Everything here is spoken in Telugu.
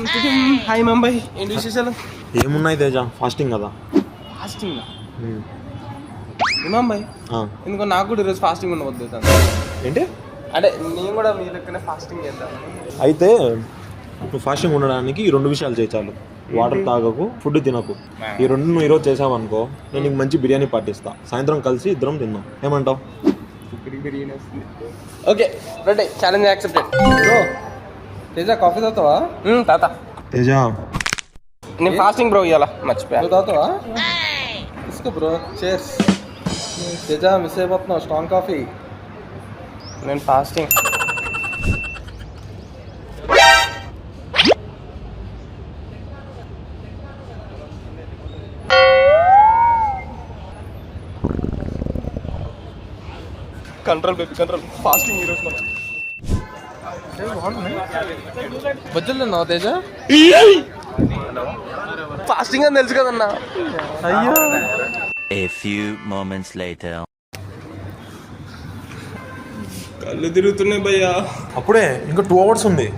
హాయ్ ముంబై, ఏంటి విశేషాలు? ఏమున్నాయి తేజ, ఫాస్టింగ్ కదా. ఫాస్టింగ్ ముంబై ఎందుకో నాకు కూడా ఈరోజు ఫాస్టింగ్ ఉండవద్దు. ఏంటి అంటే నేను కూడా మీ లెక్కనే ఫాస్టింగ్ చేద్దామని. అయితే నువ్వు ఫాస్టింగ్ ఉండడానికి ఈ 2 విషయాలు చేయి చాలు. వాటర్ తాగకు, ఫుడ్ తినకు. ఈ 2 నువ్వు ఈరోజు చేసావు అనుకో, నేను నీకు మంచి బిర్యానీ పాటిస్తా. సాయంత్రం కలిసి ఇద్దరం తిన్నాం, ఏమంటావు? Okay ready, challenge accepted. Bro Teja coffee తాగుతావా? తాత తేజ నేను ఫాస్టింగ్ బ్రో, ఇవాళ మర్చిపోయా. తాగుతావా? తీసుకో బ్రో, చేర్స్. తేజ మిస్ అయిపోతున్నావు, స్ట్రాంగ్ కాఫీ. నేను fasting. Control baby control. Fasting ఈరోజు మనం బజ్జలు తిన్నావా తేజ? ఫాస్టింగ్ అని తెలుసు కదన్నా. అయ్యో A few moments later. కళ్ళు తిరుగుతున్నాయి భయ్యా. అప్పుడే ఇంకా 2 hours ఉంది.